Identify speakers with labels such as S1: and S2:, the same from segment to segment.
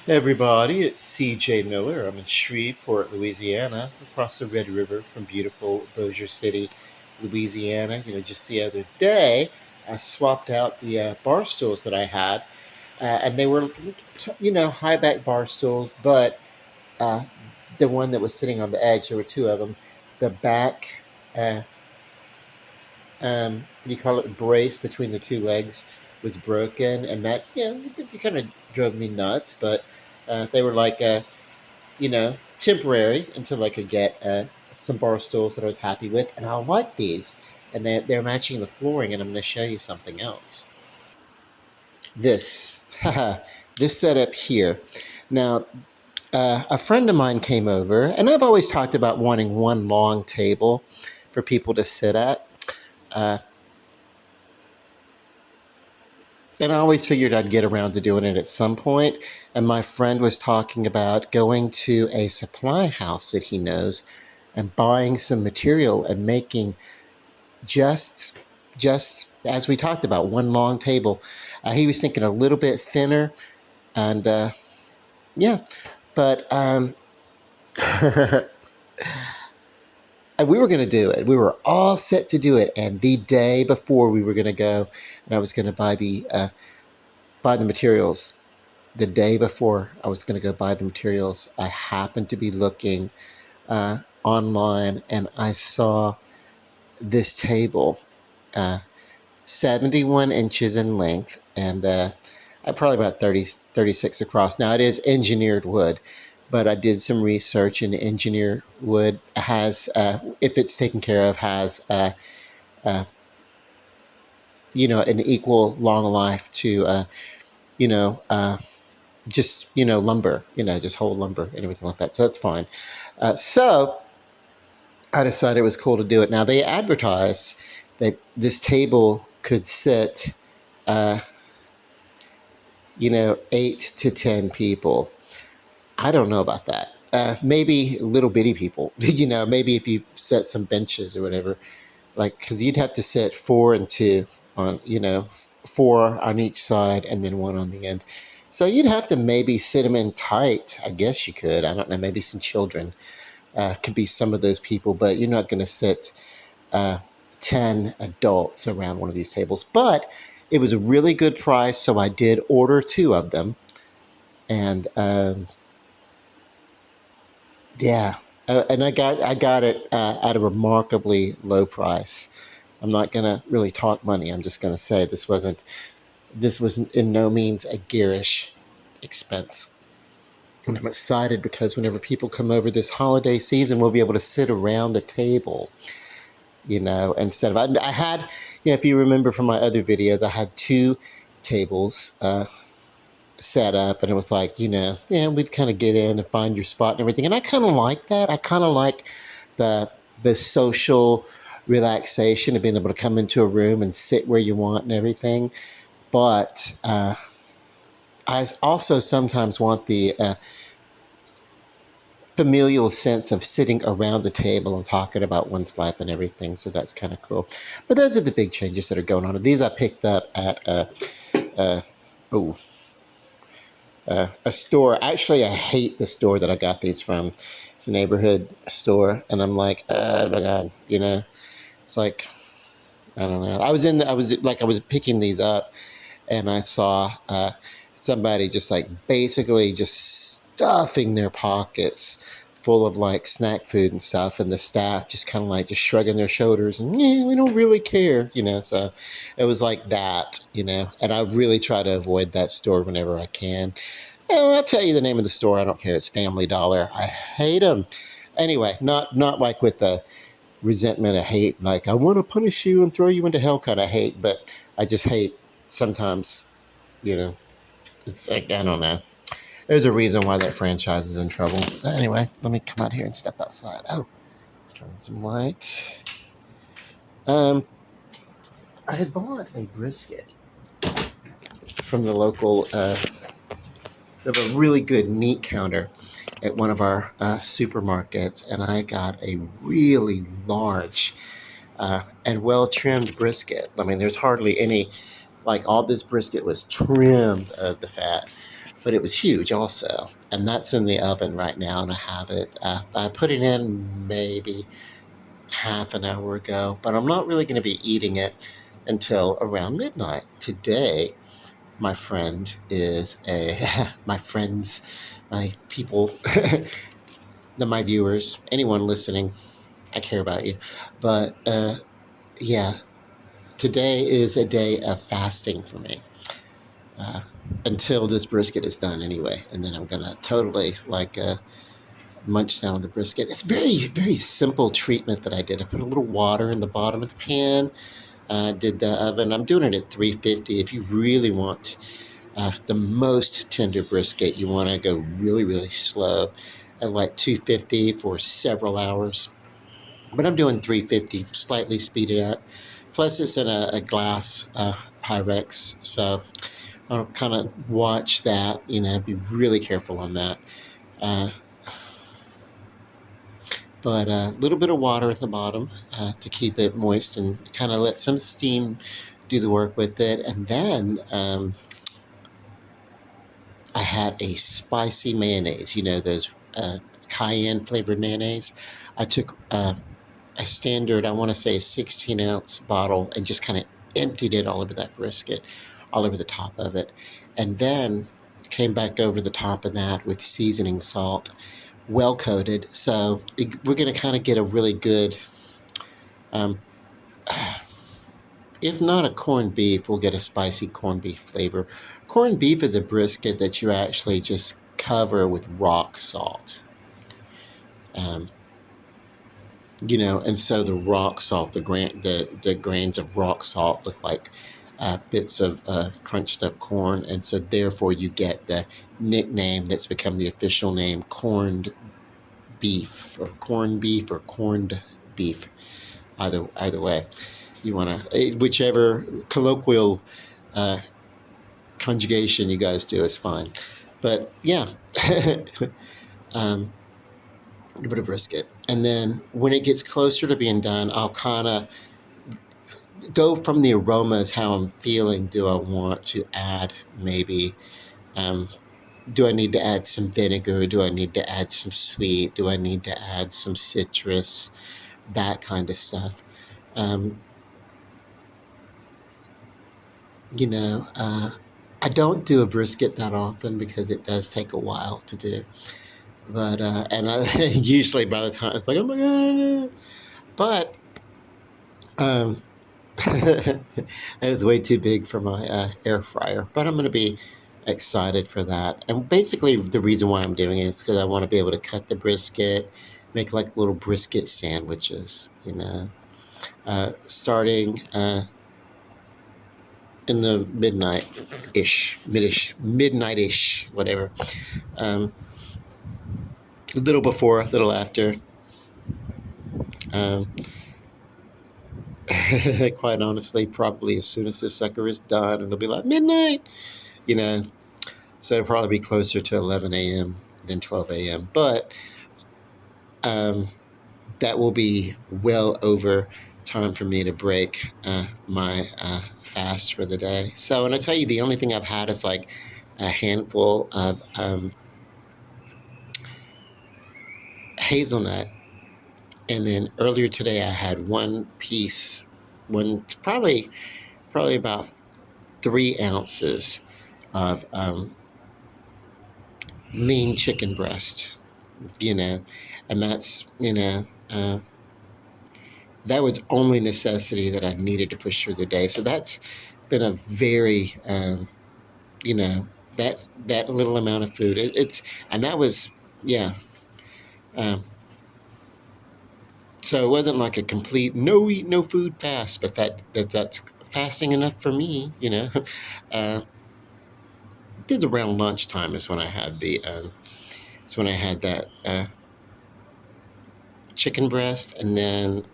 S1: Hey everybody, it's CJ Miller. I'm in Shreveport, Louisiana, across the Red River from beautiful Bossier City, Louisiana. Just the other day, I swapped out the bar stools that I had, and they were, high back bar stools, but uh, the one that was sitting on the edge, there were two of them. The back, uh, what do you call it, the brace between the two legs was broken, and that, it kind of drove me nuts, but they were like, temporary until I could get some bar stools that I was happy with, and I like these. And they're matching the flooring, and I'm going to show you something else. This, this setup here. Now, a friend of mine came over, and I've always talked about wanting one long table for people to sit at. Uh, and I always figured I'd get around to doing it at some point. And my friend was talking about going to a supply house that he knows and buying some material and making just just as we talked about, one long table. He was thinking a little bit thinner, and yeah, but and we were going to do it. We were all set to do it, and the day before we were going to go, and I was going to buy the materials. The day before I was going to go buy the materials, I happened to be looking online, and I saw this table. Uh, 71 inches in length, and probably about 36 across. Now, it is engineered wood, but I did some research, and engineered wood has, if it's taken care of, has, uh, an equal long life to, you know, uh, just, lumber, just whole lumber and everything like that. So that's fine. So I decided it was cool to do it. Now, they advertise that this table could sit, uh, 8 to 10 people. I don't know about that. Maybe little bitty people. Maybe if you set some benches or whatever, like, because you'd have to set four and two on, four on each side and then one on the end. So you'd have to maybe sit them in tight. I guess you could. I don't know. Maybe some children could be some of those people, but you're not going to sit uh, 10 adults around one of these tables. But it was a really good price, so I did order two of them. And yeah, and I got it at a remarkably low price. I'm not gonna really talk money. I'm just gonna say this was in no means a garish expense. And I'm excited because whenever people come over this holiday season, we'll be able to sit around the table. Instead of I had, if you remember from my other videos, I had two tables set up, and it was like, yeah, we'd kind of get in and find your spot and everything. And I kind of like that. I kind of like the social relaxation of being able to come into a room and sit where you want and everything. But I also sometimes want the familial sense of sitting around the table and talking about one's life and everything. So that's kind of cool. But those are the big changes that are going on. These I picked up at oh a store. Actually, I hate the store that I got these from. It's a neighborhood store, and I'm like, oh my god, it's like, I don't know. I was picking these up, and I saw somebody just like basically just stuffing their pockets full of like snack food and stuff, and the staff just kind of like just shrugging their shoulders and, yeah, we don't really care, so it was like that, and I really try to avoid that store whenever I can. I'll tell you the name of the store. I don't care. It's Family Dollar. I hate them. Anyway, not like with the resentment of hate, like I want to punish you and throw you into hell kind of hate, but I just hate sometimes, you know, it's like, I don't know. There's a reason why that franchise is in trouble. Anyway, let me come out here and step outside. Oh, turn on some lights. I had bought a brisket from the local, they have a really good meat counter at one of our supermarkets, and I got a really large and well trimmed brisket. I mean, there's hardly any, like, all this brisket was trimmed of the fat. but it was huge also. And that's in the oven right now, and I have it. I put it in maybe half an hour ago, but I'm not really going to be eating it until around midnight. Today, my friend is a my friends, my people, my viewers, anyone listening. I care about you, but yeah, today is a day of fasting for me. Uh, until this brisket is done, anyway, and then I'm gonna totally munch down on the brisket. It's very simple treatment that I did. I put a little water in the bottom of the pan. Did the oven. I'm doing it at 350. If you really want the most tender brisket, you want to go really slow at like 250 for several hours. But I'm doing 350, slightly speeded up. Plus, it's in a glass Pyrex, so I'll kind of watch that. Be really careful on that. Uh, but a little bit of water at the bottom to keep it moist and kind of let some steam do the work with it. And then I had a spicy mayonnaise, those cayenne flavored mayonnaise. I took a standard, I want to say a 16-ounce bottle, and just kind of emptied it all over that brisket, all over the top of it. And then came back over the top of that with seasoning salt, well coated. So we're going to kind of get a really good, um, if not a corned beef, we'll get a spicy corned beef flavor. Corned beef is a brisket that you actually just cover with rock salt. Um, and so the rock salt, the grains of rock salt look like bits of crunched up corn, and so therefore you get the nickname that's become the official name, corned beef or corned beef. Either way, you want to whichever colloquial uh, conjugation you guys do is fine. But yeah, um, give it a brisket, and then when it gets closer to being done, I'll kind of go from the aromas, how I'm feeling. Do I want to add maybe, um, do I need to add some vinegar? Do I need to add some sweet? Do I need to add some citrus? That kind of stuff. Um, you know, uh, I don't do a brisket that often because it does take a while to do. But, and I usually by the time it's like, oh my God. But, um, it was way too big for my air fryer, but I'm going to be excited for that. And basically, the reason why I'm doing it is because I want to be able to cut the brisket, make like little brisket sandwiches, starting in the midnight-ish, whatever. Um, a little before, a little after. Um, quite honestly, probably as soon as this sucker is done, it'll be like midnight, you know. So it'll probably be closer to 11 a.m. than 12 a.m. But um, that will be well over time for me to break my fast for the day. So, and I tell you, the only thing I've had is like a handful of hazelnut. And then earlier today, I had probably about 3 ounces of lean chicken breast, and that's, that was only necessity that I needed to push through the day. So that's been a very, you know, that little amount of food. And that was, yeah. Um, so it wasn't like a complete no eat, no food fast, but that's fasting enough for me, Uh, did around lunchtime is when I had that chicken breast, and then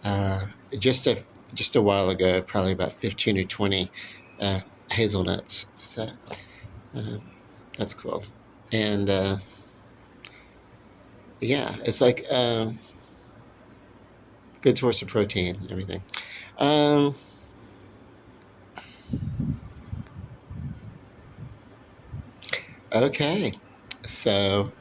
S1: uh, just a just a while ago, probably about 15 or 20 uh, hazelnuts. So uh, that's cool. And yeah, it's like good source of protein and everything. Um, Okay. So,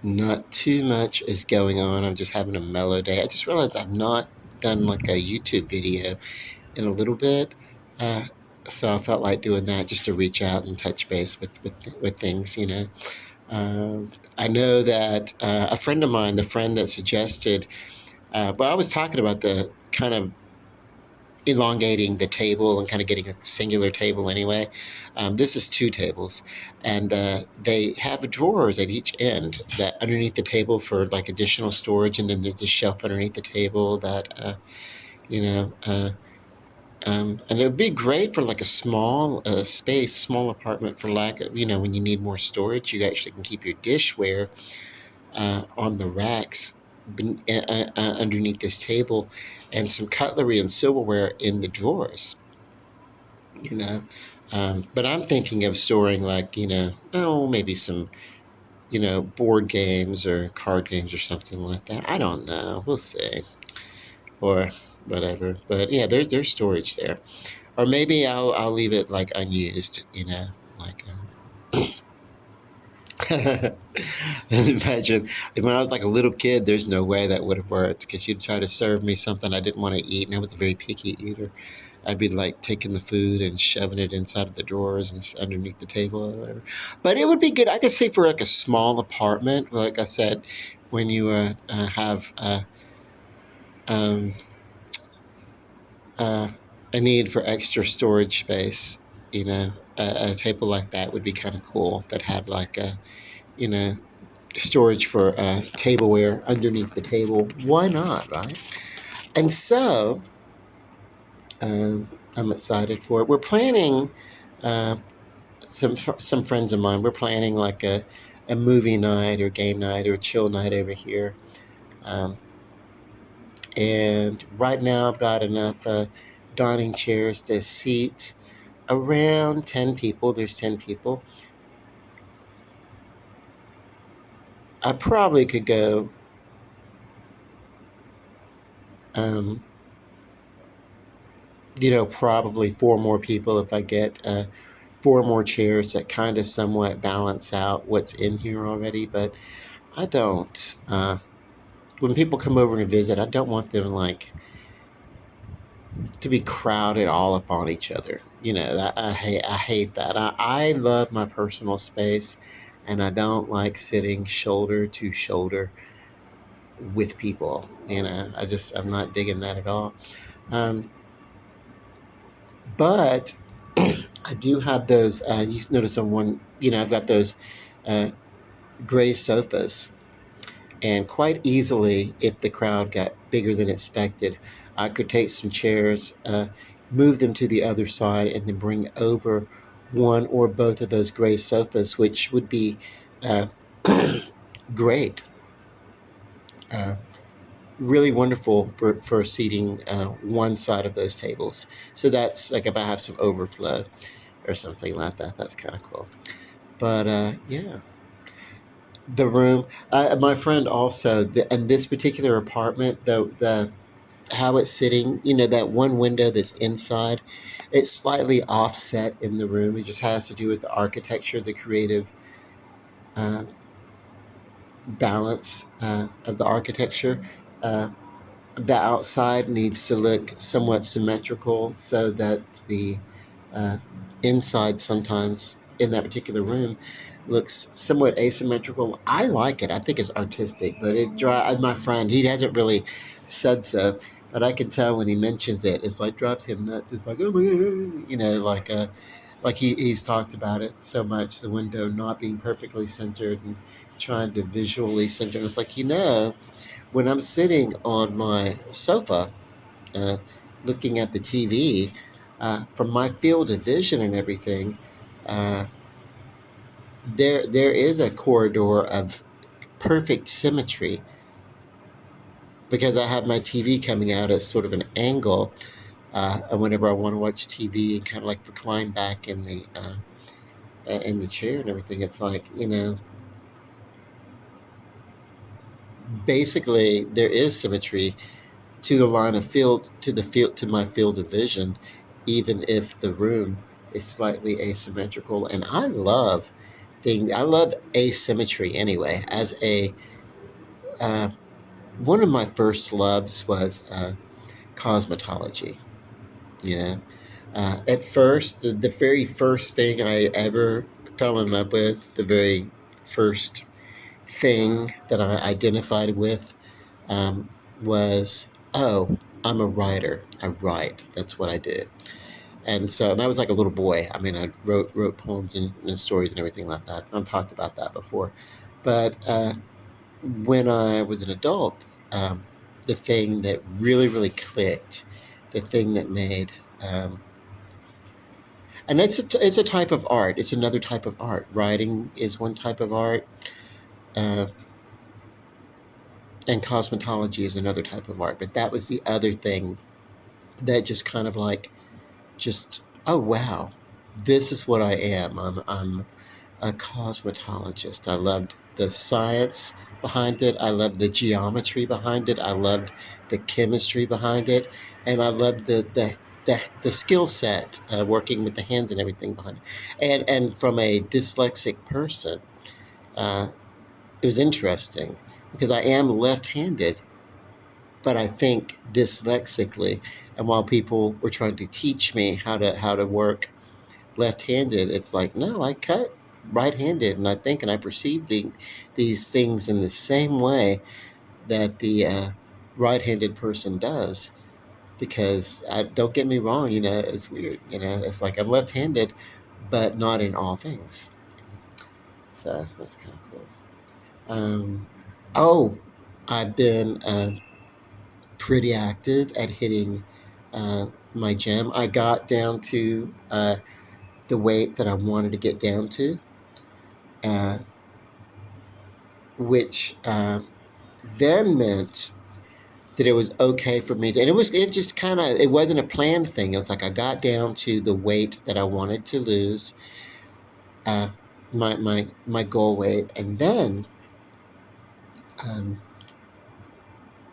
S1: not too much is going on. I'm just having a mellow day. I just realized I've not done like a YouTube video in a little bit. Uh, so I felt like doing that just to reach out and touch base with things, you know. I know that a friend of mine, the friend that suggested, well, I was talking about the kind of elongating the table and kind of getting a singular table anyway. This is two tables, and they have drawers at each end that underneath the table for like additional storage, and then there's a shelf underneath the table that you know. And it would be great for like a small space, small apartment for lack of, you know, when you need more storage, you actually can keep your dishware on the racks underneath this table and some cutlery and silverware in the drawers, you know. But I'm thinking of storing like, you know, oh, maybe some, you know, board games or card games or something like that. I don't know. We'll see. Or whatever. But yeah, there's storage there. Or maybe I'll leave it like unused, you know, like imagine if when I was like a little kid, there's no way that would have worked because you'd try to serve me something I didn't want to eat, and I was a very picky eater. I'd be like taking the food and shoving it inside of the drawers and underneath the table or whatever. But it would be good. I could see for like a small apartment, like I said, when you have um, uh, a need for extra storage space, you know, a table like that would be kind of cool that had like a, you know, storage for tableware underneath the table. Why not, right? And so I'm excited for it. We're planning uh, some friends of mine. We're planning like a movie night or game night or chill night over here. Um, and right now I've got enough dining chairs to seat around 10 people. There's 10 people. I probably could go um, you know, probably four more people if I get four more chairs that kind of somewhat balance out what's in here already. But I don't. When people come over and visit, I don't want them like to be crowded all up on each other. You know, I hate that. I love my personal space, and I don't like sitting shoulder to shoulder with people. You know, I'm not digging that at all. Um, but I do have those. You notice on one, you know, I've got those uh, gray sofas, and quite easily, if the crowd got bigger than expected, I could take some chairs, move them to the other side, and then bring over one or both of those gray sofas, which would be uh, great. Uh, really wonderful for seating one side of those tables. So that's like if I have some overflow or something like that, that's kind of cool. But yeah, the room. My friend also, in this particular apartment, the how it's sitting, you know, that one window that's inside, it's slightly offset in the room. It just has to do with the architecture, the creative uh, balance of the architecture. Uh, the outside needs to look somewhat symmetrical so that the uh, inside sometimes in that particular room looks somewhat asymmetrical. I like it. I think it's artistic, but it drives my friend. He hasn't really said so, but I can tell when he mentions it, it's like drives him nuts. It's like, oh my god, you know, like he's talked about it so much. The window not being perfectly centered and trying to visually center. And it's like, you know, when I'm sitting on my sofa, uh, looking at the TV, from my field of vision and everything, uh, there is a corridor of perfect symmetry because I have my TV coming out at sort of an angle, and whenever I want to watch TV and kind of like recline back in the chair and everything, it's like, you know, basically there is symmetry to the line of field to the field to my field of vision, even if the room is slightly asymmetrical, and I love things. I love asymmetry anyway. As a uh, one of my first loves was cosmetology. You know, at first, the very first thing I ever fell in love with, the very first thing that I identified with um, was, oh, I'm a writer. I write. That's what I did. And so that was like a little boy. I mean, I wrote poems and stories and everything like that. I've talked about that before. But when I was an adult, the thing that really clicked, the thing that made, and it's a type of art. It's another type of art. Writing is one type of art, uh, and cosmetology is another type of art. But that was the other thing that just kind of like, just, oh wow, this is what I am. I'm a cosmetologist. I loved the science behind it. I loved the geometry behind it. I loved the chemistry behind it, and I loved the skill set, working with the hands and everything behind it. And from a dyslexic person, uh, it was interesting because I am left-handed, but I think dyslexically. And while people were trying to teach me how to work left-handed, it's like, no, I cut right-handed, and I think and I perceive these things in the same way that the right-handed person does. Because don't get me wrong, it's weird. It's like I'm left-handed, but not in all things. So that's kind of cool. Oh, I've been pretty active at hitting my gym. I got down to the weight that I wanted to get down to, uh, which then meant that it was okay for me to, and it just kind of, it wasn't a planned thing. It was like I got down to the weight that I wanted to lose, uh, my goal weight, and then um,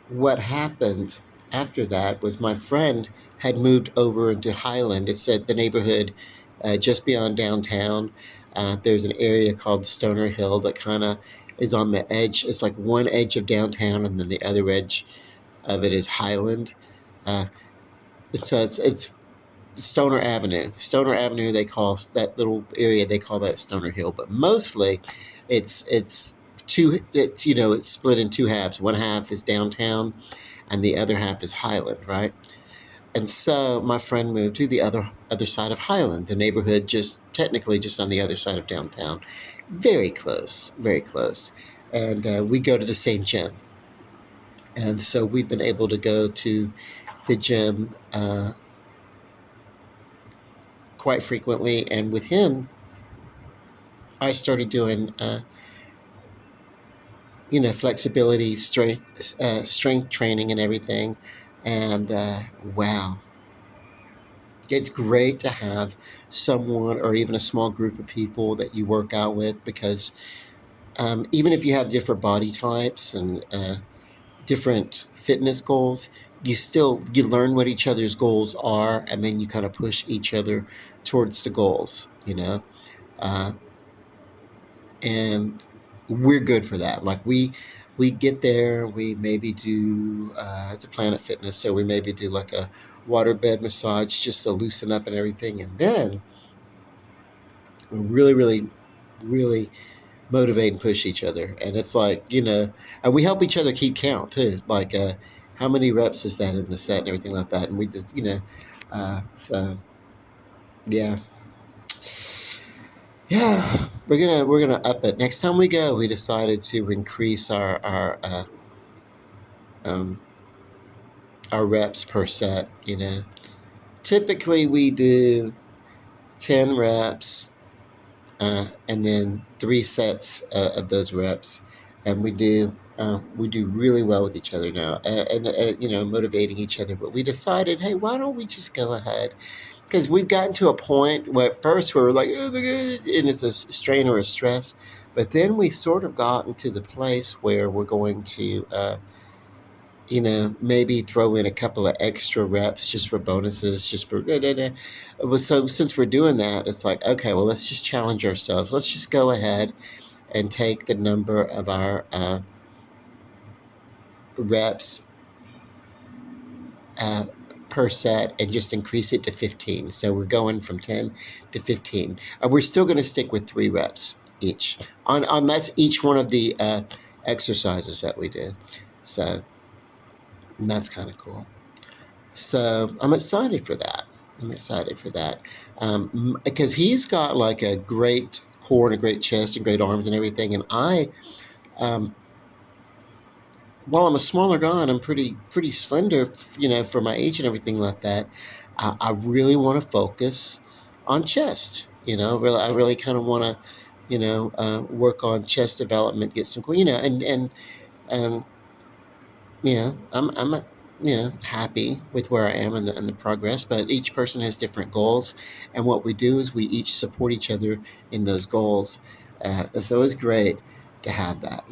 S1: what happened after that was my friend had moved over into Highland. It's at the neighborhood just beyond downtown. There's an area called Stoner Hill that kind of is on the edge. It's like one edge of downtown, and then the other edge of it is Highland. Uh, it's Stoner Avenue. Stoner Avenue, they call that little area, they call that Stoner Hill, but mostly it's two. It's split in two halves. One half is downtown, and the other half is Highland, right? And so my friend moved to the other side of Highland, the neighborhood just technically just on the other side of downtown, very close, very close. And we go to the same gym, and so we've been able to go to the gym quite frequently. And with him, I started doing flexibility, strength training, and everything. And wow, it's great to have someone or even a small group of people that you work out with, because even if you have different body types and different fitness goals, you learn what each other's goals are, and then you kind of push each other towards the goals. uh, and we're good for that. Like we get there, we maybe do it's a Planet Fitness, so we maybe do like a waterbed massage just to loosen up and everything, and then we really motivate and push each other. And it's like, and we help each other keep count too, like how many reps is that in the set and everything like that. And we just, so yeah. Yeah, we're gonna up it. Next time we go, we decided to increase um, our reps per set. Typically we do 10 reps, and then 3 sets of those reps, and we do really well with each other now, and motivating each other. But we decided, hey, why don't we just go ahead? Because we've gotten to a point where at first we were like, oh my God, and it's a strain or a stress. But then we sort of gotten to the place where we're going to maybe throw in a couple of extra reps just for bonuses, just for da, da, da. So since we're doing that, it's like, okay, well, let's just challenge ourselves. Let's just go ahead and take the number of our reps uh, per set and just increase it to 15. So we're going from 10 to 15. We're still going to stick with 3 reps each on that's each one of the exercises that we do. So that's kind of cool. So I'm excited for that. I'm excited for that because he's got like a great core and a great chest and great arms and everything. And um, while I'm a smaller guy and I'm pretty slender, for my age and everything like that, I really want to focus on chest. I really kind of want to, work on chest development, get some, and I'm happy with where I am and the progress. But each person has different goals, and what we do is we each support each other in those goals. So it's great to have that.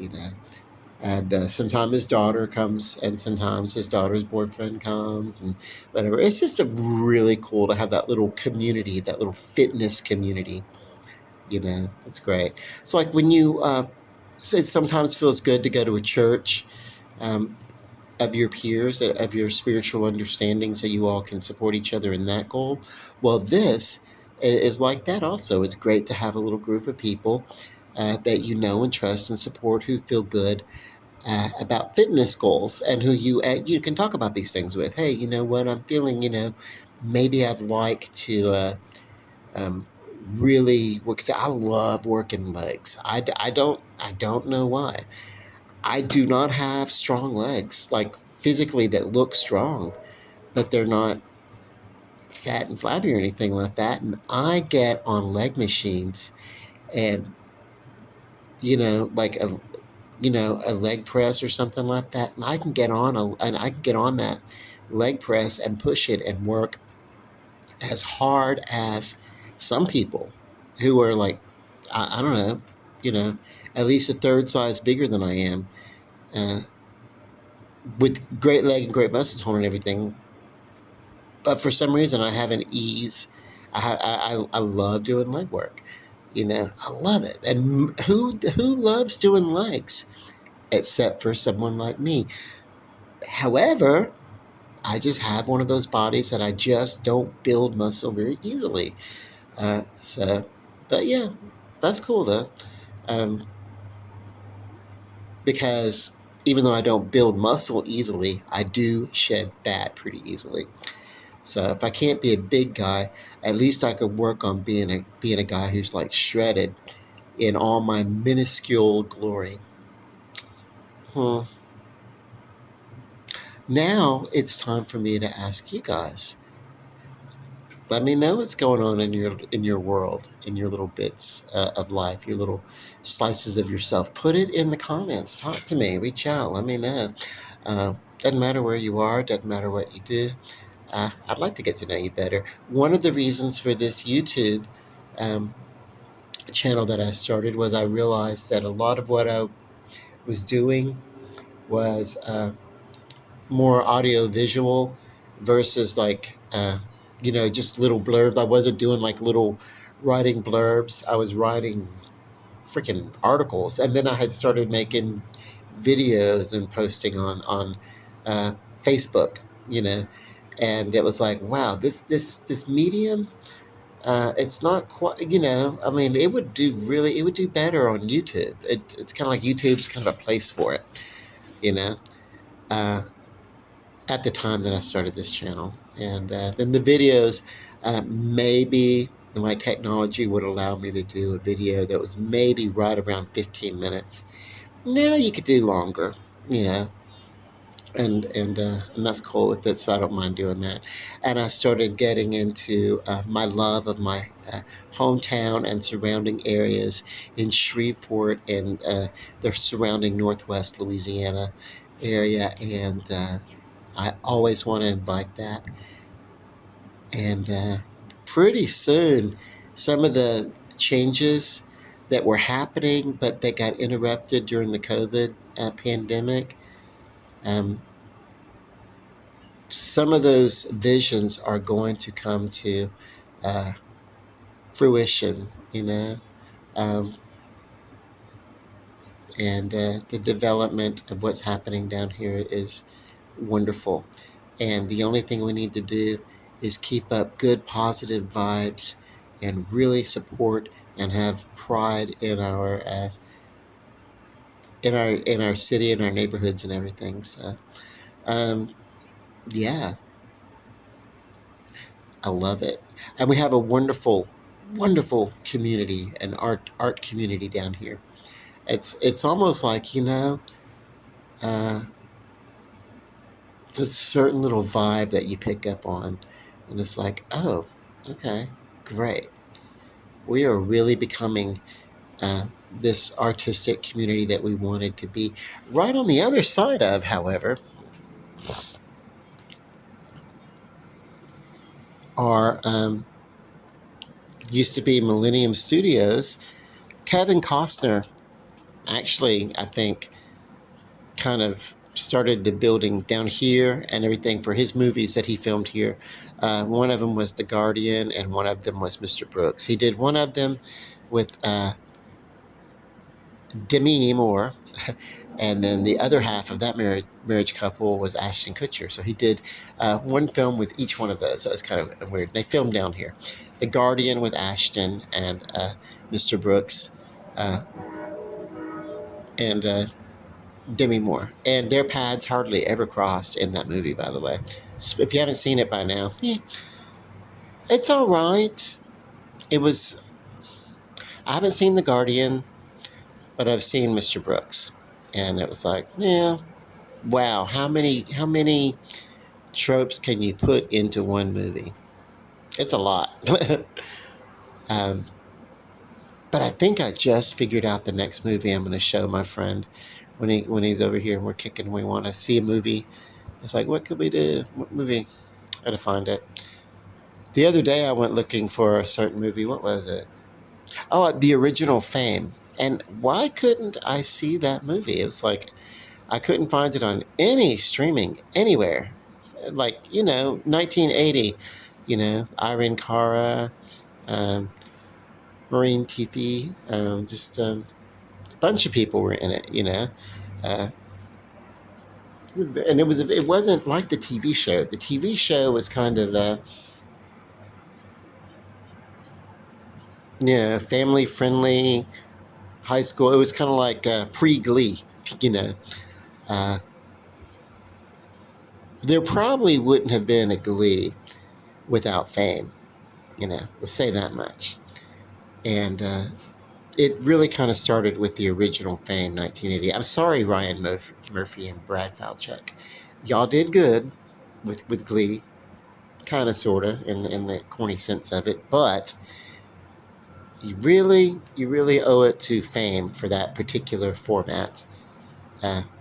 S1: And sometimes his daughter comes, and sometimes his daughter's boyfriend comes, and whatever. It's just a really cool to have that little community, that little fitness community. It's great. It's like when it sometimes feels good to go to a church um, of your peers, of your spiritual understanding, so you all can support each other in that goal. Well, this is like that also. It's great to have a little group of people that you know and trust and support who feel good about fitness goals and who you can talk about these things with. Hey, you know what? I'm feeling, maybe I'd like to um, really work. 'Cause I love working legs. I don't know why. I do not have strong legs, like physically that look strong, but they're not fat and flabby or anything like that. And I get on leg machines and, like a leg press or something like that, and I can get on that leg press and push it and work as hard as some people who are like, I don't know, you know, at least a third size bigger than I am, uh, with great leg and great muscle tone and everything. But for some reason, I have an ease. I love doing leg work. I love it. And who loves doing legs except for someone like me? However, I just have one of those bodies that I just don't build muscle very easily. So, but yeah, that's cool though. Um, because even though I don't build muscle easily, I do shed fat pretty easily. So if I can't be a big guy, at least I could work on being a guy who's like shredded in all my minuscule glory. Hmm. Now it's time for me to ask you guys. Let me know what's going on in your world, in your little bits of life, your little slices of yourself. Put it in the comments. Talk to me. Reach out. Let me know. Doesn't matter where you are. Doesn't matter what you do. I'd like to get to know you better. One of the reasons for this YouTube um, channel that I started was I realized that a lot of what I was doing was more audio visual versus like just little blurbs. I wasn't doing like little writing blurbs. I was writing freaking articles, and then I had started making videos and posting on uh, Facebook. And it was like, wow, this medium. It's not quite, I mean, it would do better on YouTube. It's kind of like YouTube's kind of a place for it, you know. Uh, at the time that I started this channel. And then the videos, maybe my technology would allow me to do a video that was maybe right around 15 minutes. Now you could do longer, you know, and that's cool with it, so I don't mind doing that. And I started getting into my love of my hometown and surrounding areas in Shreveport and the surrounding Northwest Louisiana area, and I always want to invite that. And pretty soon, some of the changes that were happening, but they got interrupted during the COVID pandemic. Um, some of those visions are going to come to uh, fruition, um, and the development of what's happening down here is wonderful. And the only thing we need to do is keep up good, positive vibes and really support and have pride in our city and our neighborhoods and everything. So, um, yeah, I love it. And we have a wonderful, wonderful community, an art community down here. It's almost like uh, this certain little vibe that you pick up on, and it's like, oh, okay, great. We are really becoming this artistic community that we wanted to be. Right on the other side of, however, are used to be Millennium Studios. Kevin Costner actually, I think, kind of started the building down here and everything for his movies that he filmed here. One of them was The Guardian, and one of them was Mr. Brooks. He did one of them with Demi Moore, and then the other half of that marriage couple was Ashton Kutcher. So he did one film with each one of those. So it's kind of weird. They filmed down here. The Guardian with Ashton and Mr. Brooks uh, and Demi Moore. And their paths hardly ever crossed in that movie, by the way. So if you haven't seen it by now, it's all right. It was. I haven't seen The Guardian, but I've seen Mr. Brooks, and it was like, yeah, wow, how many tropes can you put into one movie? It's a lot. um, but I think I just figured out the next movie I'm going to show my friend when he's over here and we're kicking. We want to see a movie. It's like, what could we do? What movie? I gotta find it. The other day I went looking for a certain movie. What was it? Oh, the original Fame. And why couldn't I see that movie? It was like I couldn't find it on any streaming anywhere. Like, 1980, Irene Cara, um, Maureen Tiffy, just a bunch of people were in it, uh, and it wasn't like the TV show. The TV show was kind of family friendly, high school. It was kind of like pre Glee, you know. Uh, there probably wouldn't have been a Glee without Fame, we'll say that much. And it really kind of started with the original Fame, 1980. I'm sorry, Ryan Murphy and Brad Falchuk. Y'all did good with Glee, kind of, sort of, in the corny sense of it, but you really owe it to Fame for that particular format,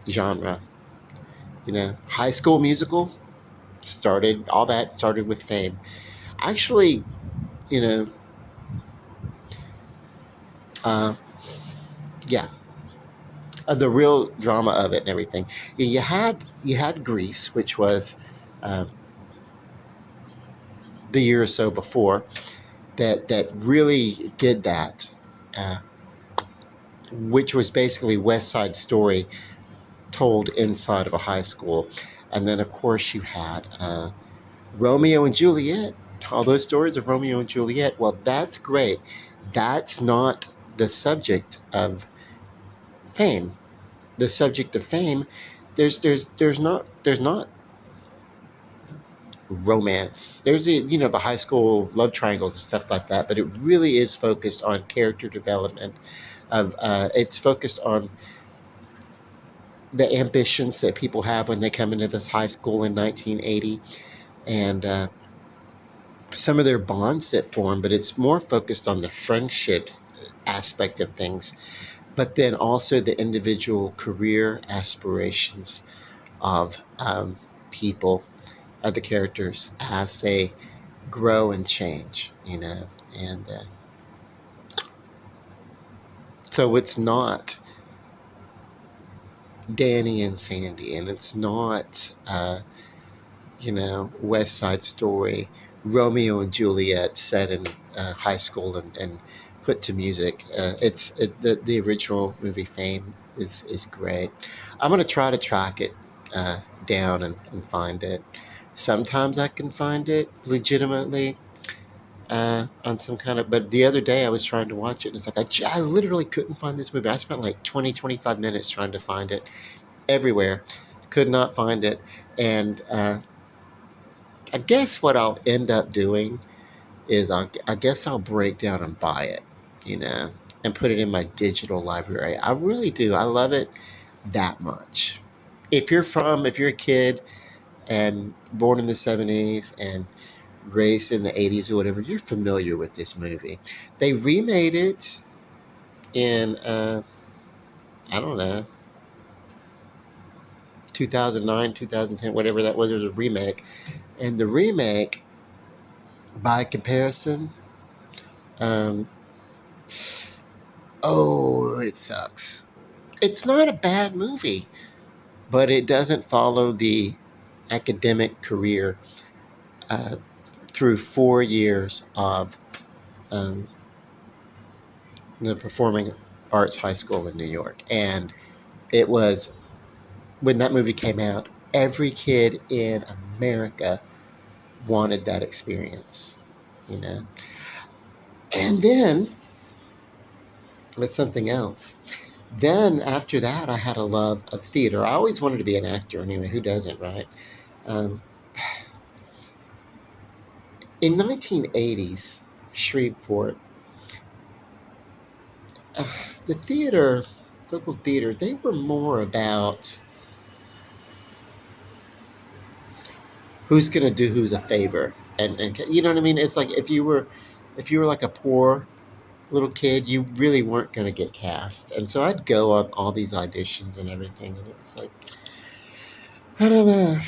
S1: genre. High School Musical all that started with Fame. Actually, you know, uh, yeah, the real drama of it and everything. You had Grease, which was uh, the year or so before that really did that, uh, which was basically West Side Story told inside of a high school. And then, of course, you had Romeo and Juliet. All those stories of Romeo and Juliet. Well, that's great. That's not the subject of Fame. The subject of Fame, there's not romance. There's the high school love triangles and stuff like that, but it really is focused on character development. It's focused on the ambitions that people have when they come into this high school in 1980, and some of their bonds that form. But it's more focused on the friendships aspect of things, but then also the individual career aspirations of people, of the characters, as they grow and change, and so it's not Danny and Sandy, and it's not West Side Story, Romeo and Juliet set in high school and put to music. The original movie Fame is great. I'm gonna try to track it down and find it. Sometimes I can find it legitimately on some kind of. But the other day I was trying to watch it, and it's like I literally couldn't find this movie. I spent like 20, 25 minutes trying to find it everywhere, could not find it, and I guess what I'll end up doing is I guess I'll break down and buy it, you know, and put it in my digital library. I really do. I love it that much. If you're a kid and born in the 70s and raised in the 80s or whatever, you're familiar with this movie. They remade it in, I don't know, 2009, 2010, whatever that was. There was a remake. And the remake, by comparison, um, oh, it sucks. It's not a bad movie, but it doesn't follow the academic career uh, through 4 years of um, the Performing Arts High School in New York. And it was, when that movie came out, every kid in America wanted that experience, you know? And then, with something else. Then after that, I had a love of theater. I always wanted to be an actor anyway. Who doesn't, right? Um, in 1980s, Shreveport, uh, the theater, local theater, they were more about who's going to do who's a favor, and you know what I mean. It's like if you were like a poor little kid, you really weren't going to get cast. And so I'd go on all these auditions and everything, and it's like I don't know,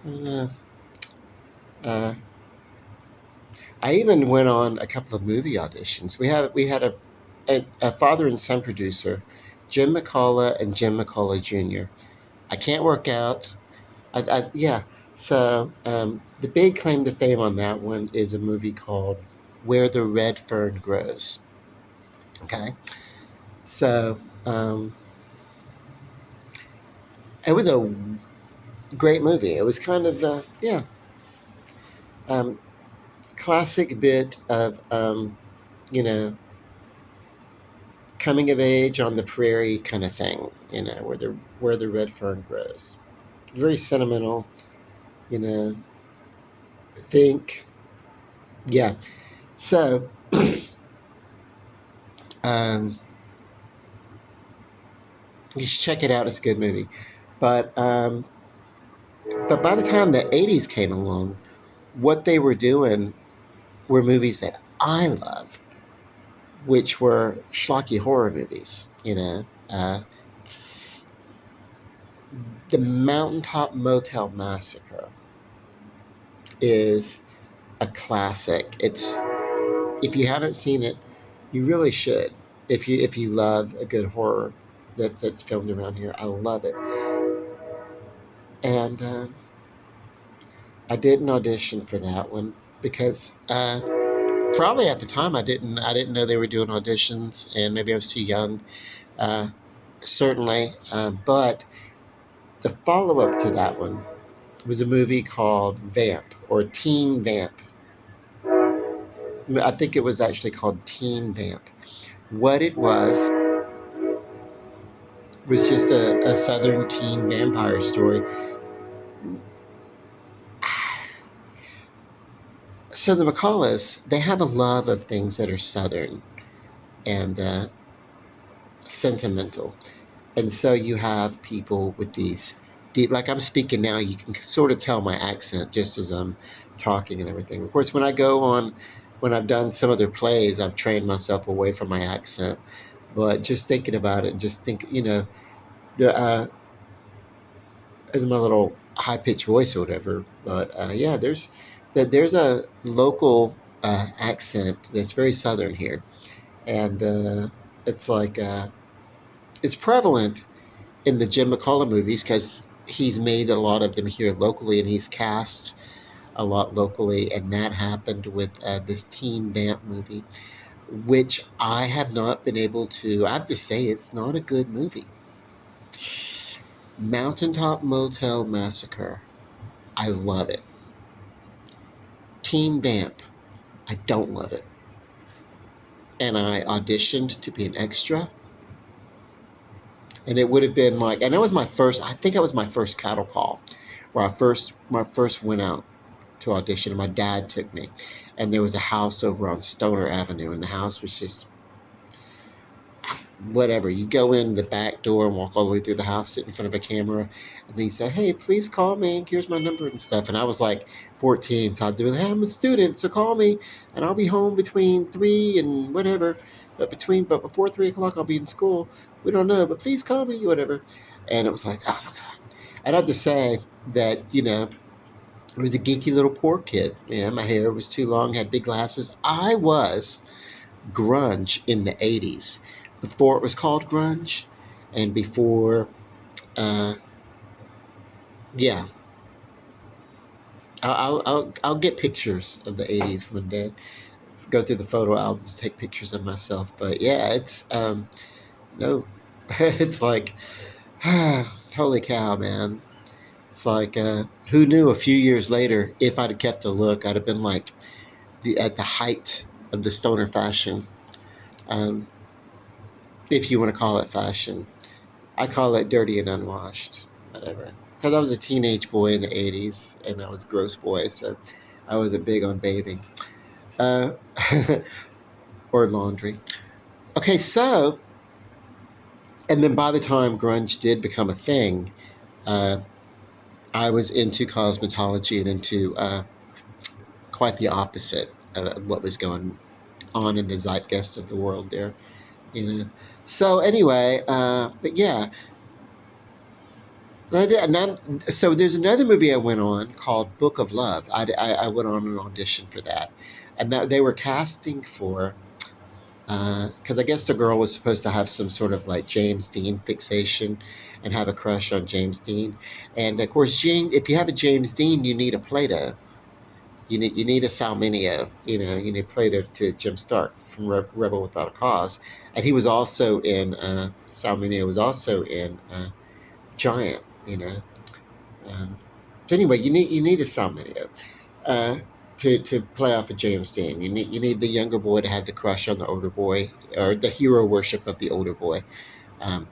S1: I don't know. Uh, I even went on a couple of movie auditions. We had a father and son producer, Jim McCullough and Jim McCullough Jr. I can't work out. Yeah. So the big claim to fame on that one is a movie called Where the Red Fern Grows. Okay. So it was a great movie. It was kind of yeah, um, classic bit of you know coming of age on the prairie kind of thing. Where the red fern grows. Very sentimental. You know, think yeah. So um, you should check it out. It's a good movie. But but by the time the '80s came along, what they were doing were movies that I love, which were schlocky horror movies. The Mountaintop Motel Massacre is a classic. If you haven't seen it, you really should. If you love a good horror that's filmed around here, I love it. And I did an audition for that one because probably at the time I didn't know they were doing auditions, and maybe I was too young. Uh, Certainly, but the follow up to that one was a movie called Vamp or Teen Vamp. I think it was actually called Teen Vamp. What it was just a southern teen vampire story. So the McCulloughs, they have a love of things that are southern and sentimental. And so you have people with these deep, like I'm speaking now, you can sort of tell my accent just as I'm talking and everything. Of course, when I've done some of their plays, I've trained myself away from my accent. But just thinking about it, just think, the my little high pitched voice or whatever. But yeah, there's a local accent that's very southern here, and it's like it's prevalent in the Jim McCullough movies because he's made a lot of them here locally, and he's cast a lot locally, and that happened with this Teen Vamp movie, which I have not been able to. I have to say, it's not a good movie. Mountaintop Motel Massacre, I love it. Teen Vamp, I don't love it. And I auditioned to be an extra, and it would have been like, and that was my first. I think that was my first cattle call, where I first went out to audition, and my dad took me, and there was a house over on Stoner Avenue, and the house was just whatever. You go in the back door and walk all the way through the house, sit in front of a camera, and then you say, "Hey, please call me. Here's my number and stuff." And I was like 14, so I'd do it. "Hey, I'm a student, so call me, and I'll be home between 3 and whatever. But before 3 o'clock, I'll be in school. We don't know, but please call me, whatever." And it was like, oh my god. And I have to say that I was a geeky little poor kid. Yeah, my hair was too long, had big glasses. I was grunge in the 80s, before it was called grunge, and before, uh, yeah. I'll get pictures of the 80s one day. Go through the photo albums, take pictures of myself. But yeah, it's, no, it's like, holy cow, man. It's like, who knew a few years later, if I'd have kept a look, I'd have been like at the height of the stoner fashion. Um, if you want to call it fashion. I call it dirty and unwashed, whatever. Because I was a teenage boy in the 80s, and I was a gross boy, so I wasn't big on bathing. Uh, or laundry. Okay, so, and then by the time grunge did become a thing, uh, I was into cosmetology and into quite the opposite of what was going on in the zeitgeist of the world there, you know. So anyway, but yeah, so there's another movie I went on called Book of Love. I went on an audition for that, and that they were casting for, because I guess the girl was supposed to have some sort of like James Dean fixation and have a crush on James Dean, and of course, if you have a James Dean, you need a Plato. You need a Salminio. You need Plato to Jim Stark from Rebel Without a Cause, and he was also in Salminio was also in Giant. Um, so anyway, you need a Salminio to play off of James Dean. You need the younger boy to have the crush on the older boy, or the hero worship of the older boy. Um,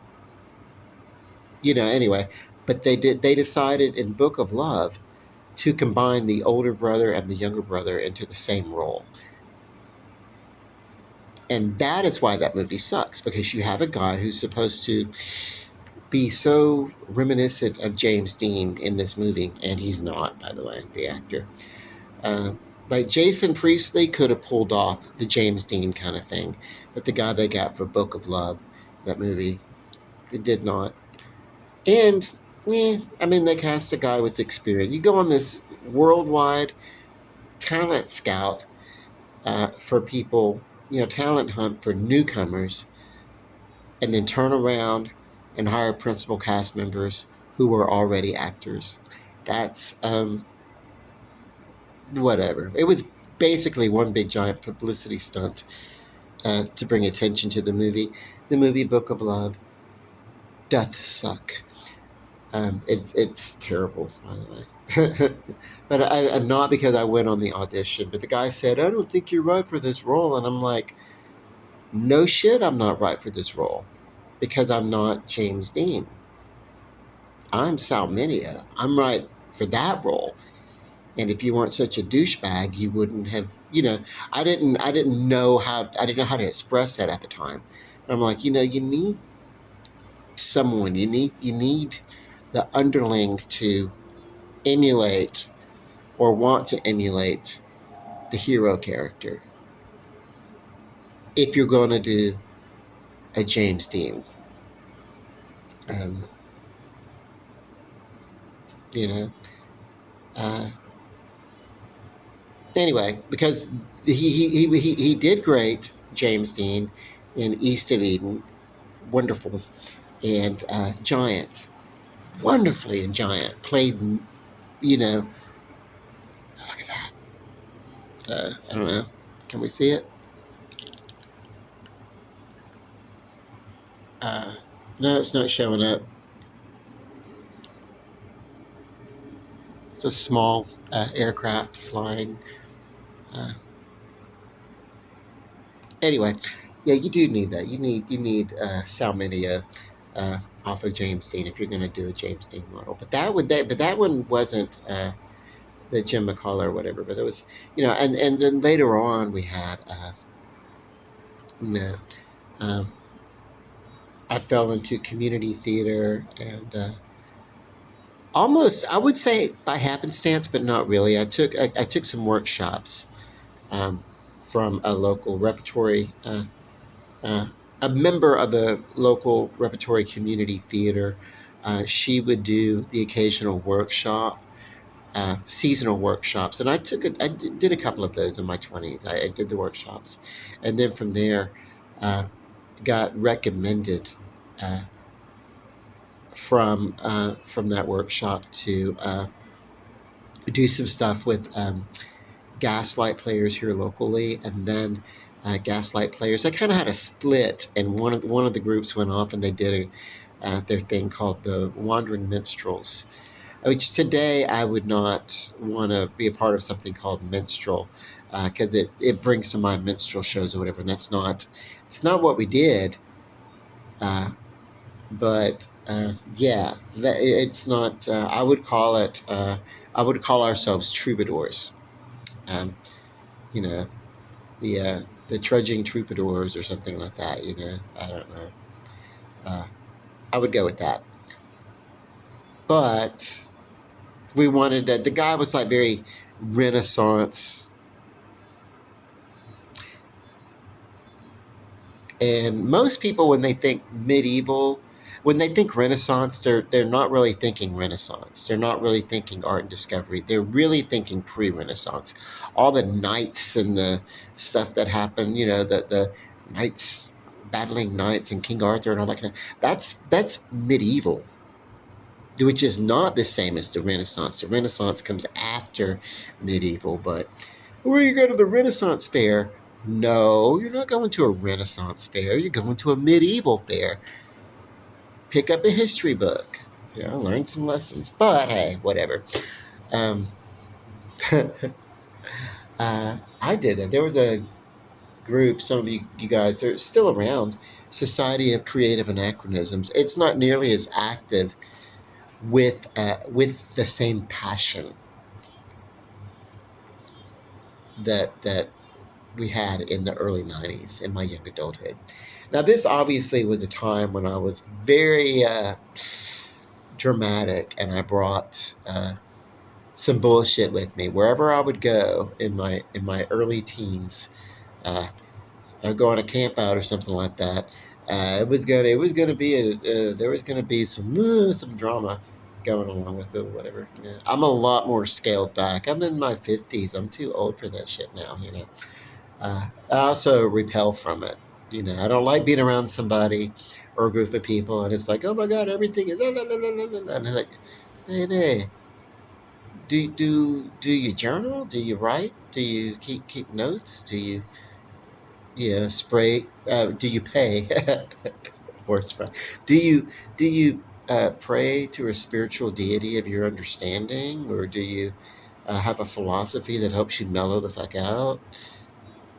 S1: anyway, but they decided in Book of Love to combine the older brother and the younger brother into the same role. And that is why that movie sucks, because you have a guy who's supposed to be so reminiscent of James Dean in this movie, and he's not, by the way, the actor. Like Jason Priestley could have pulled off the James Dean kind of thing, but the guy they got for Book of Love, that movie, it did not. And they cast a guy with experience. You go on this worldwide talent scout for people, talent hunt for newcomers, and then turn around and hire principal cast members who were already actors. That's whatever. It was basically one big giant publicity stunt to bring attention to the movie. The movie Book of Love doth suck. It's terrible, by the way. But not because I went on the audition, but the guy said, "I don't think you're right for this role." And I'm like, no shit, I'm not right for this role, because I'm not James Dean. I'm Salminia. I'm right for that role. And if you weren't such a douchebag, you wouldn't have, I didn't know how to express that at the time. But I'm like, you need someone, you need the underling to emulate or want to emulate the hero character if you're going to do a James Dean. Um, you know, uh, anyway, because he did great, James Dean, in East of Eden, wonderful, and Giant. wonderfully and giant. Played, you know, look at that. I don't know. Can we see it? Uh, no, it's not showing up. It's a small aircraft flying. Uh, anyway, yeah, you do need that. You need Salminia off of James Dean if you're going to do a James Dean model. But that one wasn't the Jim McCullough or whatever. But it was, and then later on we had, you know, um, I fell into community theater and. Almost, I would say by happenstance, but not really. I took some workshops um, from a local repertory, uh, a member of the local repertory community theater. She would do the occasional workshop, seasonal workshops, and I did a couple of those in my 20s. I did the workshops, and then from there, uh, got recommended uh, from that workshop to do some stuff with Gaslight Players here locally, and then Gaslight Players. I kind of had a split, and one of the groups went off and they did their thing called the Wandering Minstrels, which today I would not want to be a part of something called minstrel because it brings to mind minstrel shows or whatever, and it's not what we did. Uh, but yeah, it's not. I would call it. I would call ourselves troubadours. Um, you know, the trudging troubadours or something like that. I don't know. Uh, I would go with that. But we wanted the guy was like very Renaissance, and most people when they think medieval, when they think Renaissance, they're not really thinking Renaissance. They're not really thinking art and discovery. They're really thinking pre-Renaissance. All the knights and the stuff that happened, the knights battling knights and King Arthur and all that kind of that's medieval, which is not the same as the Renaissance. The Renaissance comes after medieval, but where you go to the Renaissance fair? No, you're not going to a Renaissance fair. You're going to a medieval fair. Pick up a history book. Learn some lessons. But hey, whatever. Um, I did that. There was a group. Some of you guys are still around. Society of Creative Anachronisms. It's not nearly as active with the same passion that we had in the early 90s in my young adulthood. Now, this obviously was a time when I was very dramatic, and I brought some bullshit with me wherever I would go in my early teens. I'd go on a camp out or something like that. It was gonna be there was gonna be some drama going along with it, whatever. Yeah. I'm a lot more scaled back. I'm in my 50s. I'm too old for that shit now. I also repel from it. I don't like being around somebody or a group of people, and it's like, oh my god, everything is. And it's like, baby, do you journal? Do you write? Do you keep notes? Do you spray? Do you pay? Or spray? Do you pray to a spiritual deity of your understanding, or do you have a philosophy that helps you mellow the fuck out?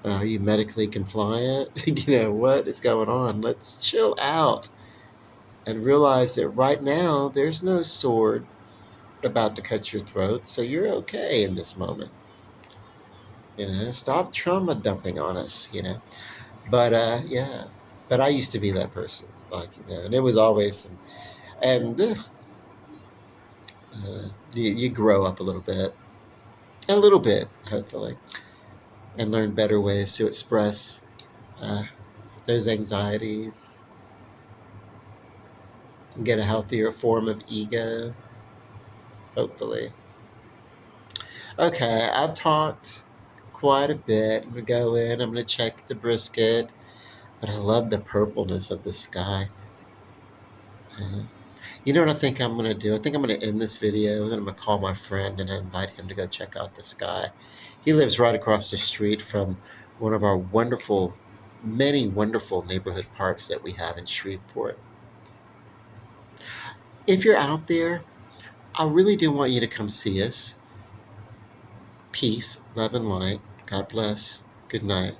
S1: Are you medically compliant? What is going on? Let's chill out and realize that right now there's no sword about to cut your throat, so you're okay in this moment. Stop trauma dumping on us. But yeah, but I used to be that person, like and it was always and you grow up a little bit, hopefully, and learn better ways to express uh, those anxieties and get a healthier form of ego, hopefully. Okay, I've talked quite a bit. I'm gonna go in. I'm gonna check the brisket, but I love the purpleness of the sky. Uh, You know what I think I'm going to do? I think I'm going to end this video, and then I'm going to call my friend and invite him to go check out the sky. He lives right across the street from one of our many wonderful neighborhood parks that we have in Shreveport. If you're out there, I really do want you to come see us. Peace, love, and light. God bless. Good night.